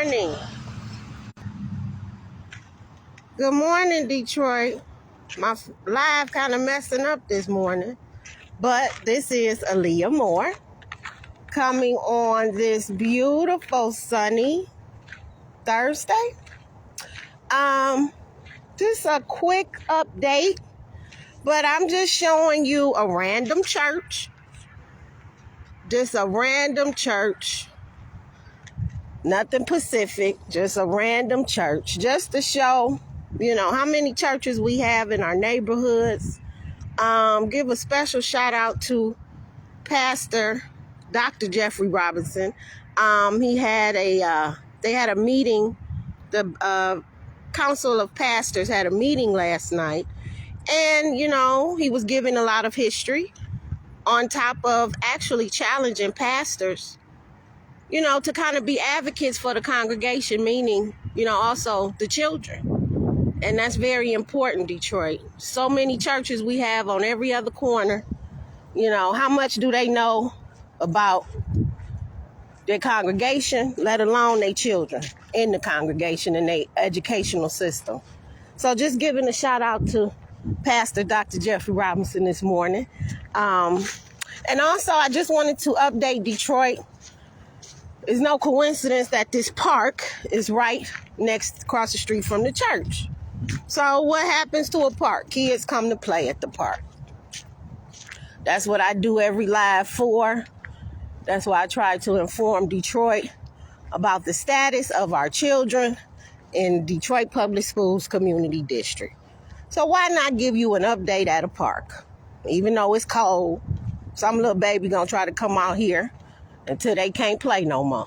Morning. Good morning, Detroit. My live kind of messing up this morning, but this is Aaliyah Moore coming on this beautiful sunny Thursday. Just a quick update, but I'm just showing you a random church. Just a random church. Nothing specific, just a random church, just to show, how many churches we have in our neighborhoods. Give a special shout out to Pastor Dr. Jeffrey Robinson. They had a meeting. The Council of Pastors had a meeting last night, and he was giving a lot of history on top of actually challenging pastors, to kind of be advocates for the congregation, meaning, also the children. And that's very important, Detroit. So many churches we have on every other corner. How much do they know about their congregation, let alone their children in the congregation and their educational system? So just giving a shout out to Pastor Dr. Jeffrey Robinson this morning. And also, I just wanted to update Detroit. It's no coincidence that this park is right across the street from the church. So what happens to a park? Kids come to play at the park. That's what I do every live for. That's why I try to inform Detroit about the status of our children in Detroit Public Schools Community District. So why not give you an update at a park? Even though it's cold, some little baby gonna try to come out here until they can't play no more.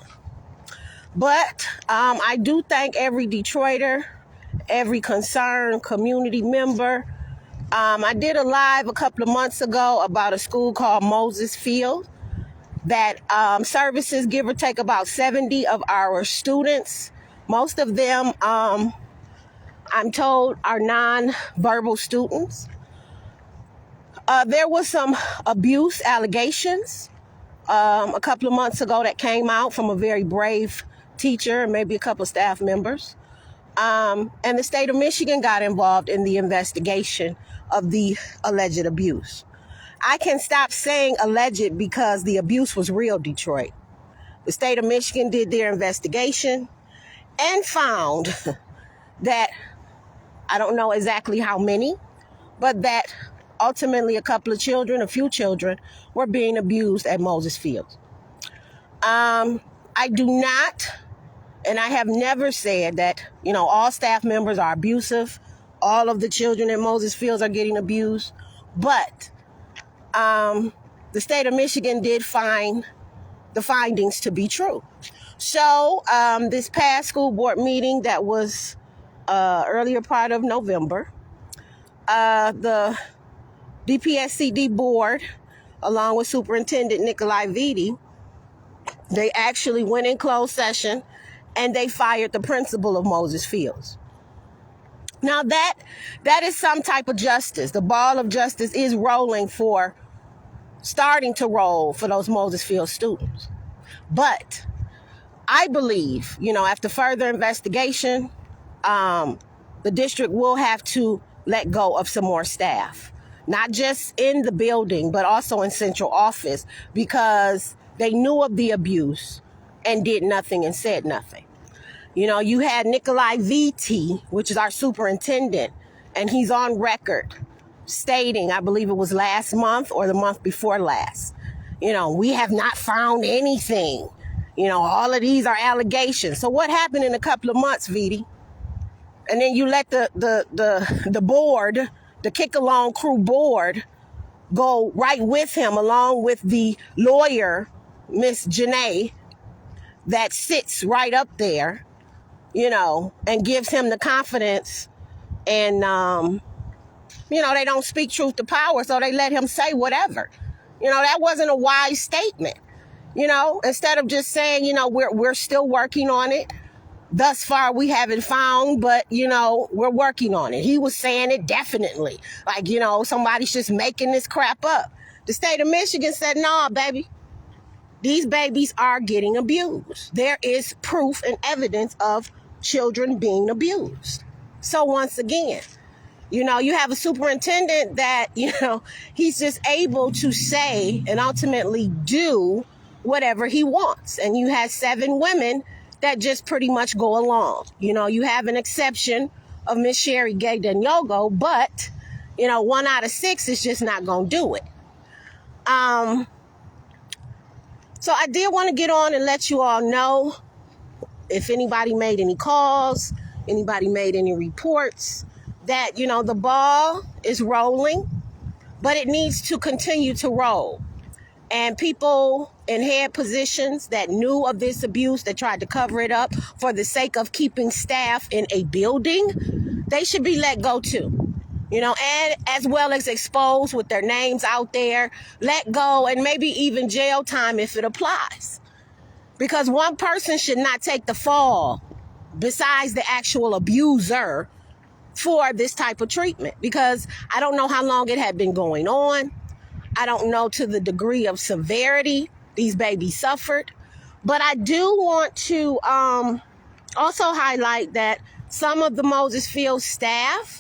But I do thank every Detroiter, every concerned community member. I did a live a couple of months ago about a school called Moses Field that services, give or take, about 70 of our students. Most of them, I'm told, are non-verbal students. There was some abuse allegations a couple of months ago that came out from a very brave teacher and maybe a couple of staff members. And the state of Michigan got involved in the investigation of the alleged abuse. I can stop saying alleged because the abuse was real, Detroit. The state of Michigan did their investigation and found that, I don't know exactly how many, but that ultimately a few children were being abused at Moses Field. I do not, and I have never said that, all staff members are abusive. All of the children at Moses Fields are getting abused. But the state of Michigan did find the findings to be true. So this past school board meeting that was earlier part of November, the DPSCD board, along with Superintendent Nikolai Vitti, they actually went in closed session and they fired the principal of Moses Fields. Now that is some type of justice. The ball of justice is starting to roll for those Moses Fields students. But I believe, after further investigation, the district will have to let go of some more staff. Not just in the building, but also in central office, because they knew of the abuse and did nothing and said nothing. You had Nikolai Vitti, which is our superintendent, and he's on record stating, I believe it was last month or the month before last, we have not found anything. All of these are allegations. So what happened in a couple of months, Vitti? And then you let the board, the kick-along crew board, go right with him, along with the lawyer, Miss Janae, that sits right up there, and gives him the confidence. And, they don't speak truth to power, so they let him say whatever. That wasn't a wise statement. Instead of just saying, we're still working on it. Thus far, we haven't found, but, we're working on it. He was saying it definitely. Like, somebody's just making this crap up. The state of Michigan said, nah, baby. These babies are getting abused. There is proof and evidence of children being abused. So once again, you have a superintendent that, he's just able to say and ultimately do whatever he wants. And you have 7 women that just pretty much go along. You have an exception of Miss Sherry Gay Danyogo, but, 1 out of 6 is just not going to do it. So I did want to get on and let you all know if anybody made any calls, anybody made any reports, that, the ball is rolling, but it needs to continue to roll. And people in head positions that knew of this abuse, that tried to cover it up for the sake of keeping staff in a building, they should be let go too. And as well as exposed with their names out there, let go, and maybe even jail time if it applies. Because one person should not take the fall besides the actual abuser for this type of treatment. Because I don't know how long it had been going on. I don't know to the degree of severity these babies suffered. But I do want to also highlight that some of the Moses Field staff,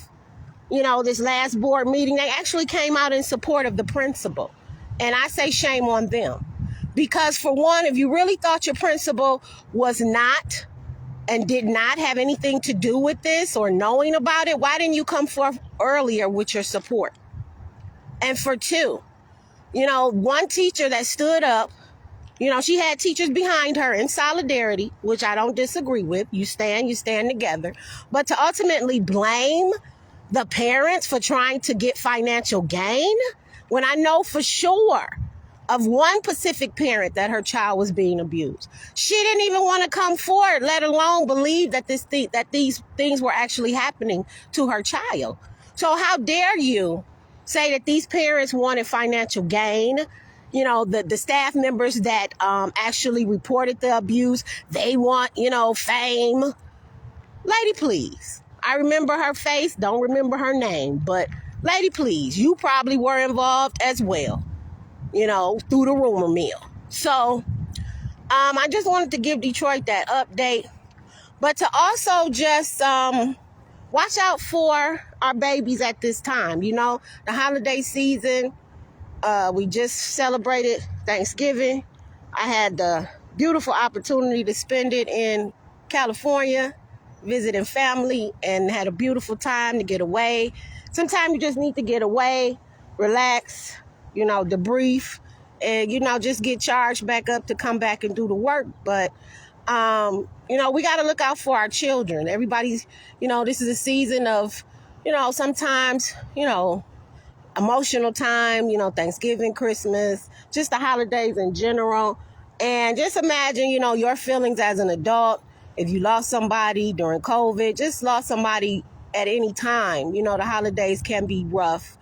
this last board meeting, they actually came out in support of the principal. And I say shame on them. Because for one, if you really thought your principal was not and did not have anything to do with this or knowing about it, why didn't you come forth earlier with your support? And for two, one teacher that stood up, she had teachers behind her in solidarity, which I don't disagree with. You stand together. But to ultimately blame the parents for trying to get financial gain, when I know for sure of one Pacific parent that her child was being abused. She didn't even want to come forward, let alone believe that these things were actually happening to her child. So how dare you say that these parents wanted financial gain? The staff members that actually reported the abuse, they want, fame. Lady, please. I remember her face, don't remember her name, but lady, please, you probably were involved as well, through the rumor mill. So I just wanted to give Detroit that update, but to also just watch out for our babies at this time. The holiday season, we just celebrated Thanksgiving. I had the beautiful opportunity to spend it in California, visiting family, and had a beautiful time to get away. Sometimes you just need to get away, relax, debrief, and, just get charged back up to come back and do the work. But, we got to look out for our children. Everybody's, this is a season of, sometimes, emotional time, Thanksgiving, Christmas, just the holidays in general. And just imagine, your feelings as an adult. If you lost somebody during COVID, just lost somebody at any time, the holidays can be rough.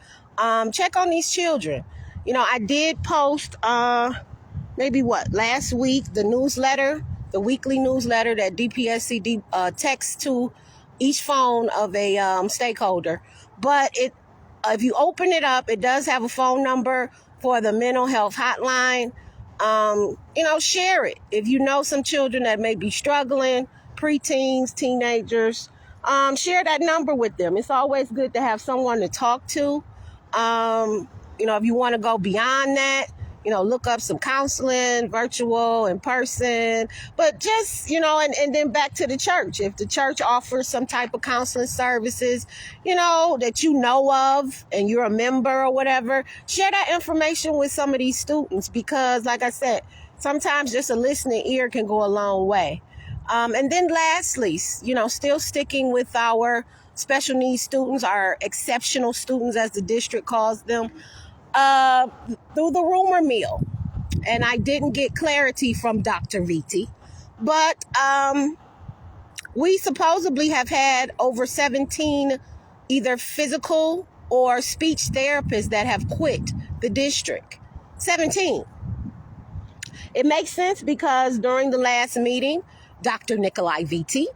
Check on these children. I did post last week, the newsletter, the weekly newsletter that DPSCD texts to each phone of a stakeholder. But if you open it up, it does have a phone number for the mental health hotline. Share it. If you know some children that may be struggling, preteens, teenagers, share that number with them. It's always good to have someone to talk to. If you want to go beyond that, look up some counseling, virtual, in person, but just, and then back to the church. If the church offers some type of counseling services, that you know of and you're a member or whatever, share that information with some of these students, because like I said, sometimes just a listening ear can go a long way. And then lastly, still sticking with our special needs students, our exceptional students, as the district calls them, through the rumor mill. And I didn't get clarity from Dr. Viti, but we supposedly have had over 17 either physical or speech therapists that have quit the district. 17. It makes sense because during the last meeting, Dr. Nikolai Viti,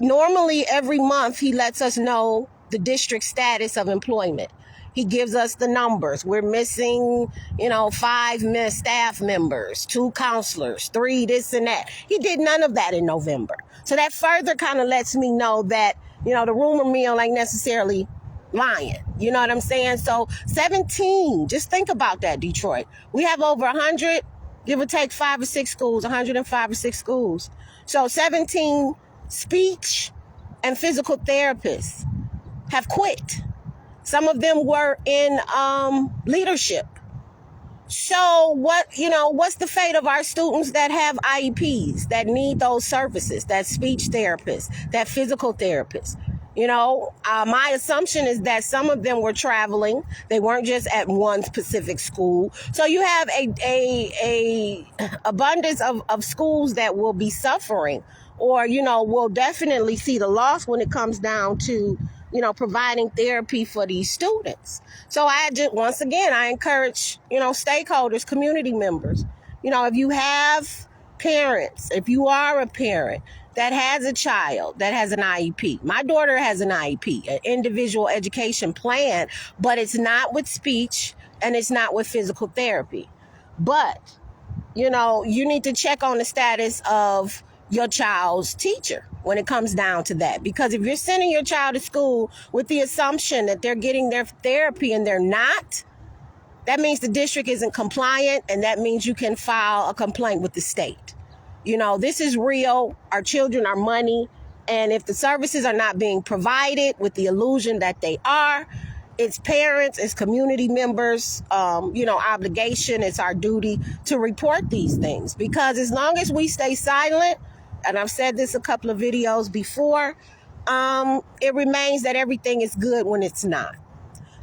normally every month he lets us know the district status of employment. He gives us the numbers. We're missing, 5 staff members, 2 counselors, 3 this and that. He did none of that in November. So that further kind of lets me know that, the rumor mill ain't necessarily lying. You know what I'm saying? So 17, just think about that, Detroit. We have over 100, give or take 5 or 6 schools, 105 or 6 schools. So 17 speech and physical therapists have quit. Some of them were in leadership. So what's the fate of our students that have IEPs, that need those services, that speech therapists, that physical therapists? My assumption is that some of them were traveling. They weren't just at one specific school. So you have a abundance of schools that will be suffering, or, will definitely see the loss when it comes down to, providing therapy for these students. So once again, I encourage, stakeholders, community members, if you have parents, if you are a parent that has a child that has an IEP. My daughter has an IEP, an individual education plan, but it's not with speech and it's not with physical therapy. But, you need to check on the status of your child's teacher when it comes down to that. Because if you're sending your child to school with the assumption that they're getting their therapy and they're not, that means the district isn't compliant, and that means you can file a complaint with the state. This is real. Our children are money. And if the services are not being provided with the illusion that they are, it's parents, it's community members, obligation, it's our duty to report these things. Because as long as we stay silent, and I've said this a couple of videos before, it remains that everything is good when it's not.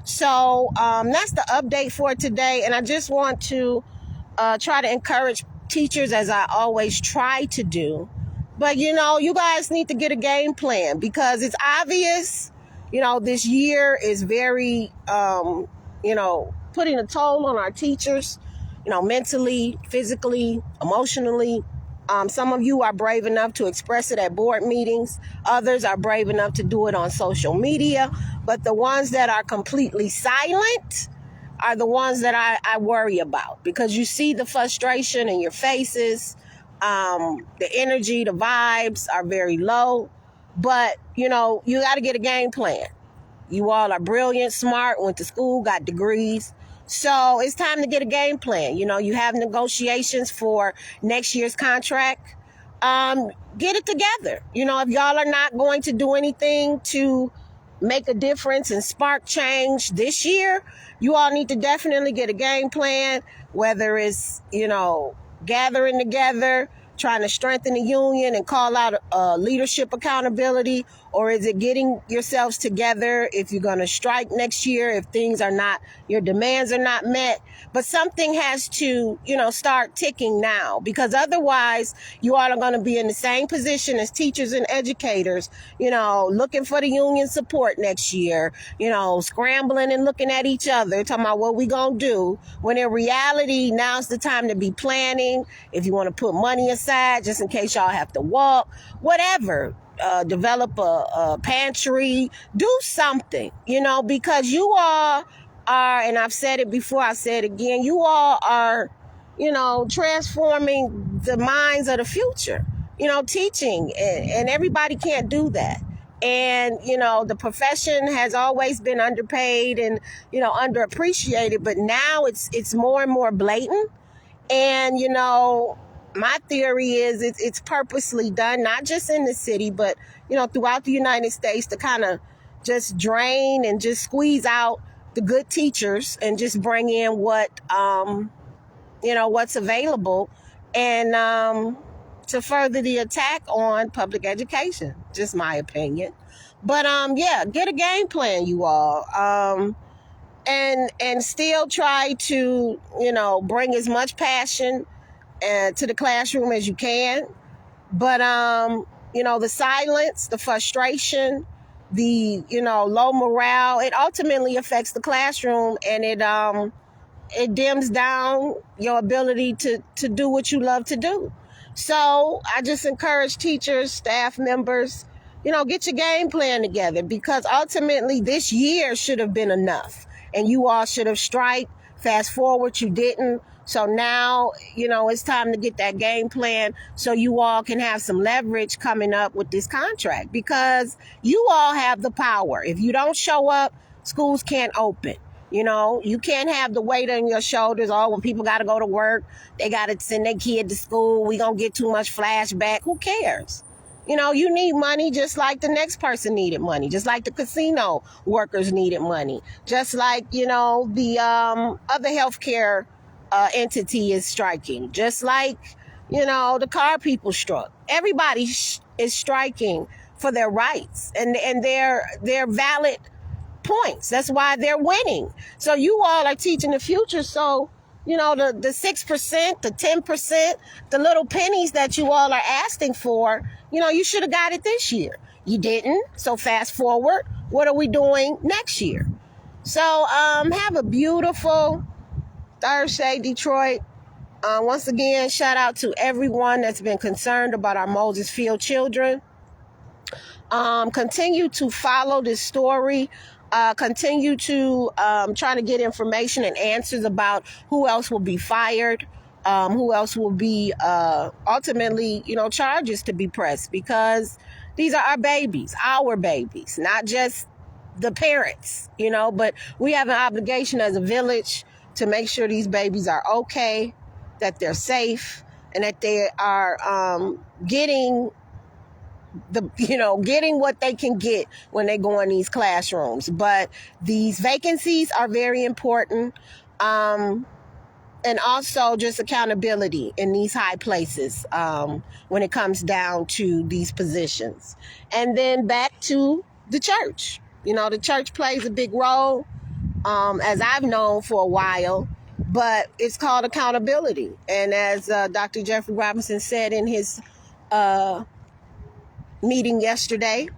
So that's the update for today. And I just want to try to encourage teachers, as I always try to do. But, you guys need to get a game plan, because it's obvious, this year is very, putting a toll on our teachers, mentally, physically, emotionally. Some of you are brave enough to express it at board meetings. Others are brave enough to do it on social media. But the ones that are completely silent are the ones that I worry about, because you see the frustration in your faces. The energy, the vibes are very low. But, you got to get a game plan. You all are brilliant, smart, went to school, got degrees. So it's time to get a game plan. You have negotiations for next year's contract. Get it together. If y'all are not going to do anything to make a difference and spark change this year, you all need to definitely get a game plan, whether it's, gathering together, trying to strengthen the union and call out leadership accountability, or is it getting yourselves together if you're going to strike next year, if your demands are not met? But something has to, start ticking now, because otherwise you all are going to be in the same position as teachers and educators, looking for the union support next year, scrambling and looking at each other, talking about what we going to do, when in reality, now's the time to be planning. If you want to put money aside, just in case y'all have to walk, whatever, develop a pantry, do something, because you all are, and I've said it before, I said it again, you all are, transforming the minds of the future, teaching, and everybody can't do that. And, the profession has always been underpaid and, underappreciated, but now it's more and more blatant. And, my theory is it's purposely done, not just in the city, but, throughout the United States, to kind of just drain and just squeeze out the good teachers and just bring in what's available, and to further the attack on public education. Just my opinion. But get a game plan, you all. And still try to, bring as much passion to the classroom as you can. But, the silence, the frustration, the, low morale, it ultimately affects the classroom, and it dims down your ability to do what you love to do. So I just encourage teachers, staff members, get your game plan together, because ultimately this year should have been enough. and you all should have striked. Fast forward, you didn't. So now, it's time to get that game plan so you all can have some leverage coming up with this contract, because you all have the power. If you don't show up, schools can't open. You can't have the weight on your shoulders. Oh, when people got to go to work, they got to send their kid to school. We going to get too much flashback. Who cares? You need money just like the next person needed money, just like the casino workers needed money, just like, the other healthcare entity is striking, just like, the car people struck. Everybody is striking for their rights and their valid points. That's why they're winning. So you all are teaching the future. So, the 6%, the 10%, the little pennies that you all are asking for, you should have got it this year. You didn't. So fast forward, what are we doing next year? So have a beautiful Thursday, Detroit. Once again, shout out to everyone that's been concerned about our Moses Field children. Continue to follow this story. Continue to try to get information and answers about who else will be fired, who else will be ultimately, charges to be pressed, because these are our babies, not just the parents, but we have an obligation as a village to make sure these babies are okay, that they're safe, and that they are getting what they can get when they go in these classrooms. But these vacancies are very important. And also just accountability in these high places when it comes down to these positions. And then back to the church. The church plays a big role, as I've known for a while, but it's called accountability. And as Dr. Jeffrey Robinson said in his meeting yesterday,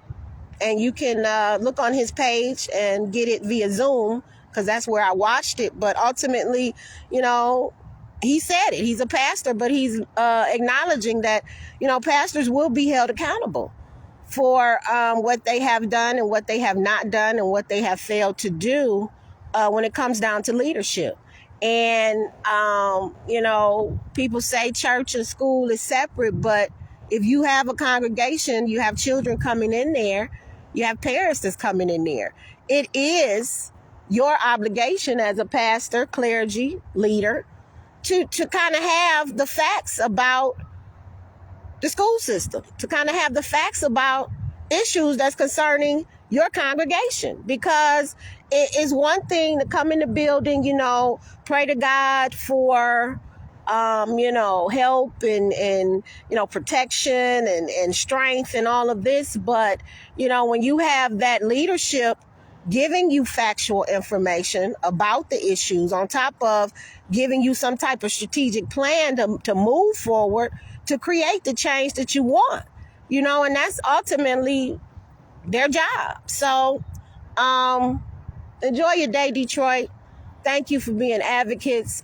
and you can look on his page and get it via Zoom, because that's where I watched it. But ultimately, he said it. He's a pastor, but he's acknowledging that, pastors will be held accountable for what they have done and what they have not done and what they have failed to do when it comes down to leadership. And, people say church and school is separate, but if you have a congregation, you have children coming in there, you have parents that's coming in there. It is your obligation as a pastor, clergy, leader, to kind of have the facts about the school system, to kind of have the facts about issues that's concerning your congregation. Because it is one thing to come in the building, pray to God for help and protection and strength and all of this. But, when you have that leadership giving you factual information about the issues, on top of giving you some type of strategic plan to move forward, to create the change that you want, and that's ultimately their job. So enjoy your day, Detroit. Thank you for being advocates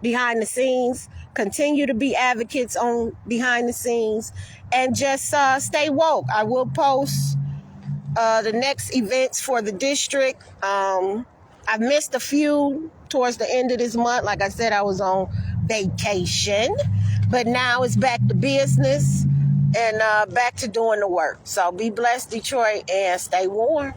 behind the scenes. Continue to be advocates on behind the scenes, and just stay woke. I will post the next events for the district. I've missed a few towards the end of this month. Like I said, I was on vacation, but now it's back to business and back to doing the work. So be blessed, Detroit, and stay warm.